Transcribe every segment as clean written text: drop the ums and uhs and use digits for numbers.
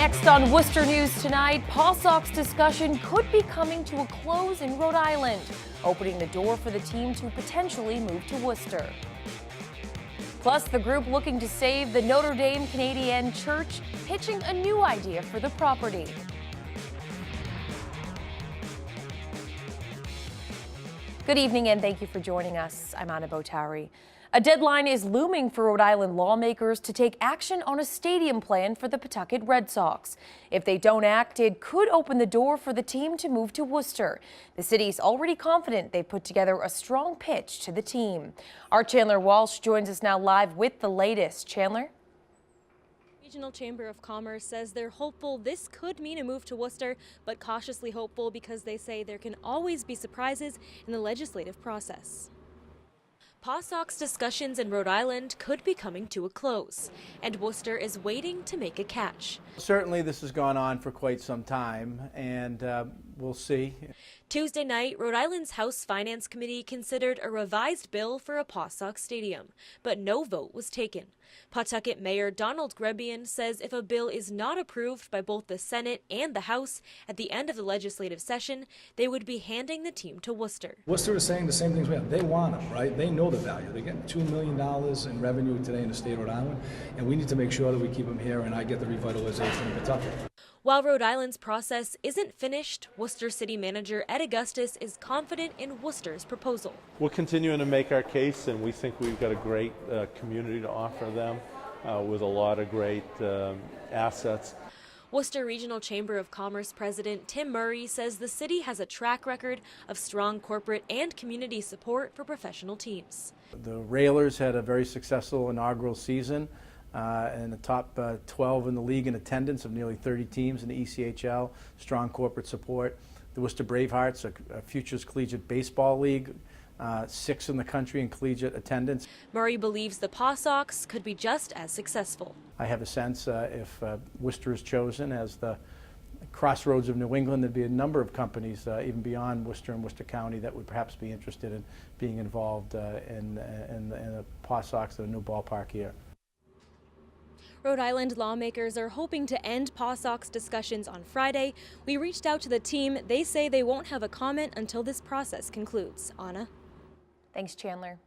Next on Worcester News tonight, Paw Sox discussion could be coming to a close in Rhode Island, opening the door for the team to potentially move to Worcester. Plus, the group looking to save the Notre Dame Canadian Church pitching a new idea for the property. Good evening and thank you for joining us. I'm Anna Botauri. A deadline is looming for Rhode Island lawmakers to take action on a stadium plan for the Pawtucket Red Sox. If they don't act, it could open the door for the team to move to Worcester. The city is already confident they've put together a strong pitch to the team. Our Chandler Walsh joins us now live with the latest. Chandler? Regional Chamber of Commerce says they're hopeful this could mean a move to Worcester, but cautiously hopeful because they say there can always be surprises in the legislative process. Paw Sox discussions in Rhode Island could be coming to a close, and Worcester is waiting to make a catch. Certainly this has gone on for quite some time, and we'll see. Tuesday night, Rhode Island's House Finance Committee considered a revised bill for a Paw Sox stadium, but no vote was taken. Pawtucket Mayor Donald Grebian says if a bill is not approved by both the Senate and the House at the end of the legislative session, they would be handing the team to Worcester. Worcester is saying the same things we have. They want them, right? They know the value. They're getting $2 million in revenue today in the state of Rhode Island, and we need to make sure that we keep them here and I get the revitalization of Pawtucket. While Rhode Island's process isn't finished, Worcester City Manager Ed Augustus is confident in Worcester's proposal. We're continuing to make our case, and we think we've got a great community to offer them with a lot of great assets. Worcester Regional Chamber of Commerce President Tim Murray says the city has a track record of strong corporate and community support for professional teams. The Railers had a very successful inaugural season. And the top 12 in the league in attendance of nearly 30 teams in the ECHL, strong corporate support. The Worcester Bravehearts, a Futures Collegiate Baseball League, 6th in the country in collegiate attendance. Murray believes the Paw Sox could be just as successful. I have a sense if Worcester is chosen as the crossroads of New England, there'd be a number of companies, even beyond Worcester and Worcester County, that would perhaps be interested in being involved in the Paw Sox at a new ballpark here. Rhode Island lawmakers are hoping to end Paw Sox discussions on Friday. We reached out to the team. They say they won't have a comment until this process concludes. Anna? Thanks, Chandler.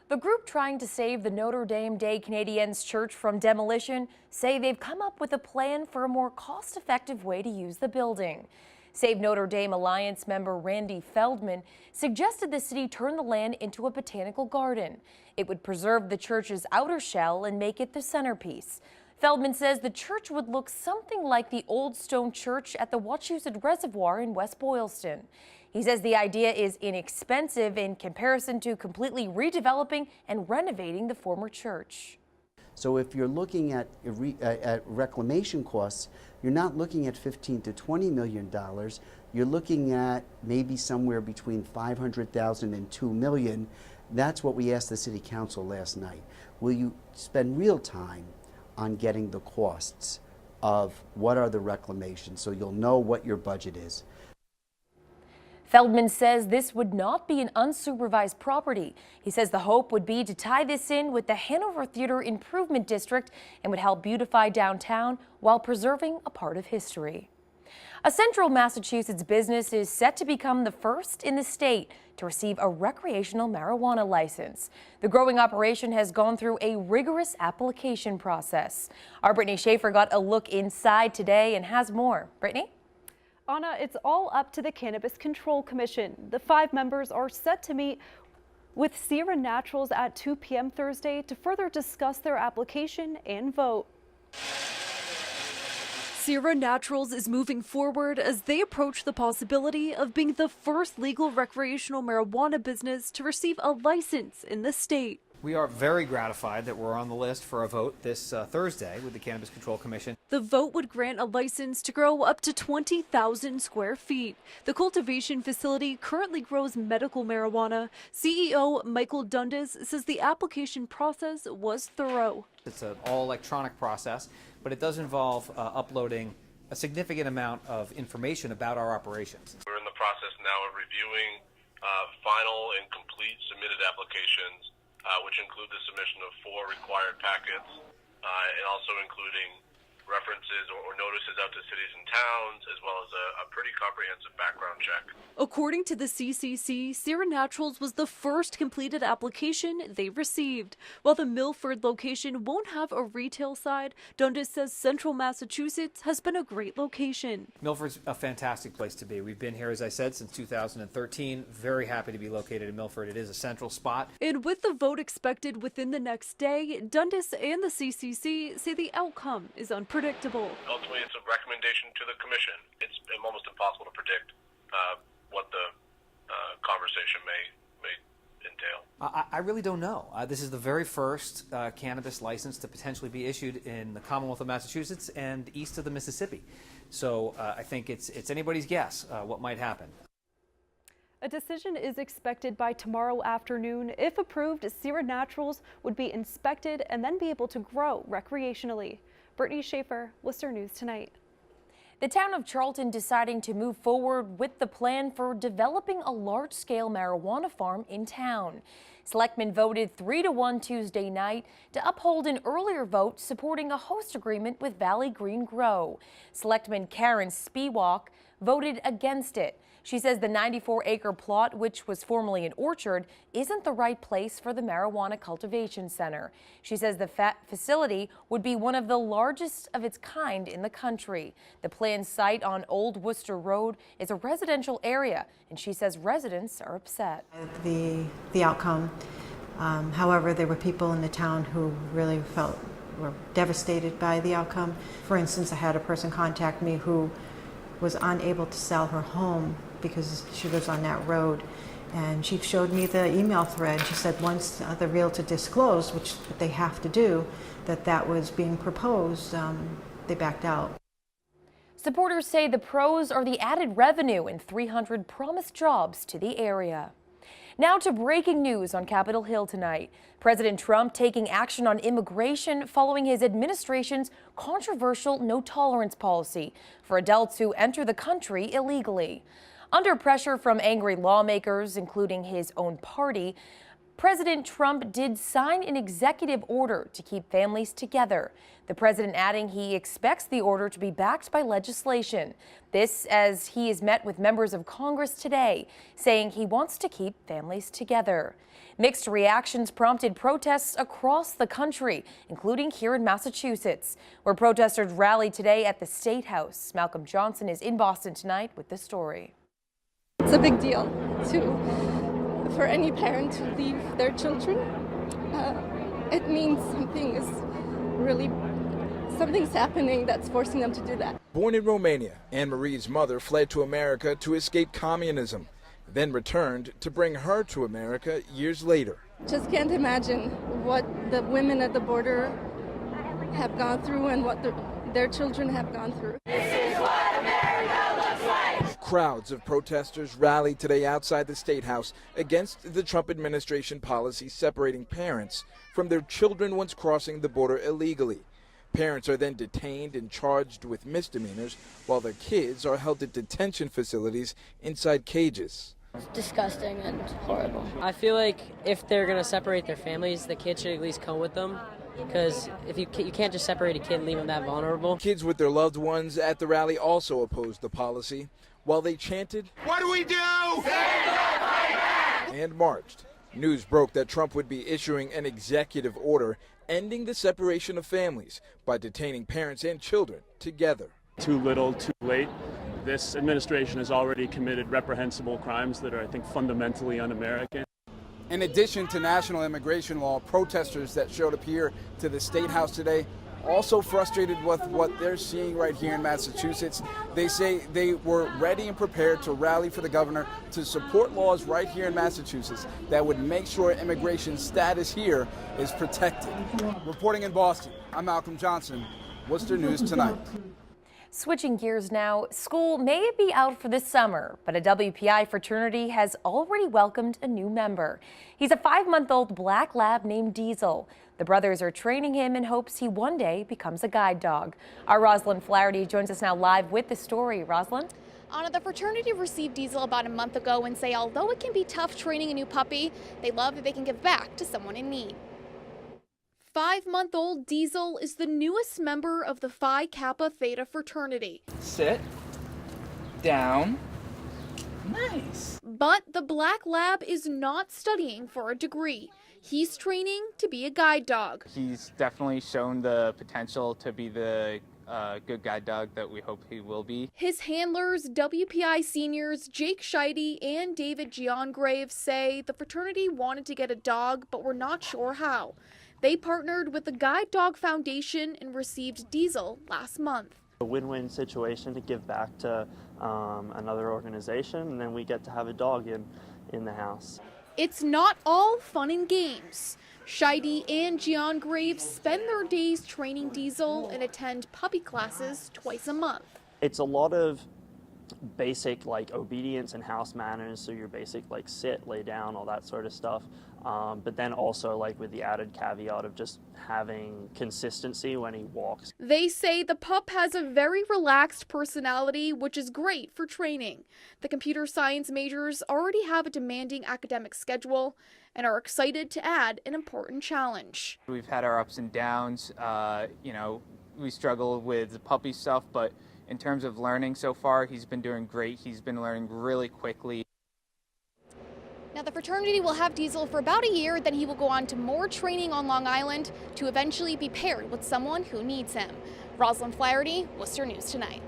The group trying to save the Notre Dame Canadien's Church from demolition say they've come up with a plan for a more cost-effective way to use the building. Save Notre Dame Alliance member Randy Feldman suggested the city turn the land into a botanical garden. It would preserve the church's outer shell and make it the centerpiece. Feldman says the church would look something like the old stone church at the Wachusett Reservoir in West Boylston. He says the idea is inexpensive in comparison to completely redeveloping and renovating the former church. So if you're looking at reclamation costs, you're not looking at $15 to $20 million. You're looking at maybe somewhere between $500,000 and $2 million. That's what we asked the City Council last night. Will you spend real time on getting the costs of what are the reclamations so you'll know what your budget is? Feldman says this would not be an unsupervised property. He says the hope would be to tie this in with the Hanover Theater Improvement District and would help beautify downtown while preserving a part of history. A central Massachusetts business is set to become the first in the state to receive a recreational marijuana license. The growing operation has gone through a rigorous application process. Our Brittany Schaefer got a look inside today and has more. Brittany? Anna, it's all up to the Cannabis Control Commission. The 5 members are set to meet with Sierra Naturals at 2 p.m. Thursday to further discuss their application and vote. Sierra Naturals is moving forward as they approach the possibility of being the first legal recreational marijuana business to receive a license in the state. We are very gratified that we're on the list for a vote this Thursday with the Cannabis Control Commission. The vote would grant a license to grow up to 20,000 square feet. The cultivation facility currently grows medical marijuana. CEO Michael Dundas says the application process was thorough. It's an all-electronic process, but it does involve uploading a significant amount of information about our operations. We're in the process now of reviewing final and complete submitted applications, which include the submission of 4 required packets, and also including references or notices out to cities and towns, as well as a pretty comprehensive background check. According to the CCC, Sierra Naturals was the first completed application they received. While the Milford location won't have a retail side, Dundas says Central Massachusetts has been a great location. Milford's a fantastic place to be. We've been here, as I said, since 2013. Very happy to be located in Milford. It is a central spot. And with the vote expected within the next day, Dundas and the CCC say the outcome is unpredictable. Ultimately, it's a recommendation to the commission. It's almost impossible to predict what the conversation may entail. I really don't know. This is the very first cannabis license to potentially be issued in the Commonwealth of Massachusetts and east of the Mississippi. So I think it's anybody's guess what might happen. A decision is expected by tomorrow afternoon. If approved, Sierra Naturals would be inspected and then be able to grow recreationally. Brittany Schaefer, Worcester News Tonight. The town of Charlton deciding to move forward with the plan for developing a large-scale marijuana farm in town. Selectmen voted 3-1 Tuesday night to uphold an earlier vote supporting a host agreement with Valley Green Grow. Selectman Karen Spiewak voted against it. She says the 94-acre plot, which was formerly an orchard, isn't the right place for the marijuana cultivation center. She says the facility would be one of the largest of its kind in the country. The planned site on Old Worcester Road is a residential area, and she says residents are upset. The outcome. However, there were people in the town who really were devastated by the outcome. For instance, I had a person contact me who was unable to sell her home because she lives on that road. And she showed me the email thread. She said once the realtor disclosed, which they have to do, that was being proposed, they backed out. Supporters say the pros are the added revenue and 300 promised jobs to the area. Now to breaking news on Capitol Hill tonight. President Trump taking action on immigration following his administration's controversial no-tolerance policy for adults who enter the country illegally. Under pressure from angry lawmakers, including his own party, President Trump did sign an executive order to keep families together. The president adding he expects the order to be backed by legislation. This as he is met with members of Congress today, saying he wants to keep families together. Mixed reactions prompted protests across the country, including here in Massachusetts, where protesters rallied today at the State House. Malcolm Johnson is in Boston tonight with the story. It's a big deal for any parent to leave their children. It means something's happening that's forcing them to do that. Born in Romania, Anne-Marie's mother fled to America to escape communism, then returned to bring her to America years later. Just can't imagine what the women at the border have gone through and what their children have gone through. This is what America looks like. Crowds of protesters rallied today outside the State House against the Trump administration policy separating parents from their children once crossing the border illegally. Parents are then detained and charged with misdemeanors, while their kids are held at detention facilities inside cages. It's disgusting and horrible. I feel like if they're going to separate their families, the kids should at least come with them. Because if you can't just separate a kid and leave them that vulnerable. Kids with their loved ones at the rally also opposed the policy, while they chanted, "What do we do?" and marched. News broke that Trump would be issuing an executive order ending the separation of families by detaining parents and children together. Too little, too late. This administration has already committed reprehensible crimes that are, I think, fundamentally un-American. In addition to national immigration law, protesters that showed up here to the State House today also frustrated with what they're seeing right here in Massachusetts. They say they were ready and prepared to rally for the governor to support laws right here in Massachusetts that would make sure immigration status here is protected. Reporting in Boston, I'm Malcolm Johnson, Worcester News Tonight. Switching gears now, school may be out for this summer, but a WPI fraternity has already welcomed a new member. He's a 5-month-old black lab named Diesel. The brothers are training him in hopes he one day becomes a guide dog. Our Rosalind Flaherty joins us now live with the story. Rosalind? Anna, the fraternity received Diesel about a month ago and say although it can be tough training a new puppy, they love that they can give back to someone in need. 5-month-old Diesel is the newest member of the Phi Kappa Theta fraternity. Sit. Down. Nice. But the black lab is not studying for a degree. He's training to be a guide dog. He's definitely shown the potential to be the good guide dog that we hope he will be. His handlers, WPI seniors Jake Scheide and David Giangrave, say the fraternity wanted to get a dog, but were not sure how. They partnered with the Guide Dog Foundation and received Diesel last month. A win-win situation to give back to another organization, and then we get to have a dog in the house. It's not all fun and games. Scheide and Giangrave spend their days training Diesel and attend puppy classes twice a month. It's a lot of basic like obedience and house manners, so your basic like sit, lay down, all that sort of stuff. But then also like with the added caveat of just having consistency when he walks. They say the pup has a very relaxed personality, which is great for training. The computer science majors already have a demanding academic schedule and are excited to add an important challenge. We've had our ups and downs. We struggle with the puppy stuff, but in terms of learning so far, he's been doing great. He's been learning really quickly. Now, the fraternity will have Diesel for about a year, then he will go on to more training on Long Island to eventually be paired with someone who needs him. Rosalind Flaherty, Worcester News Tonight.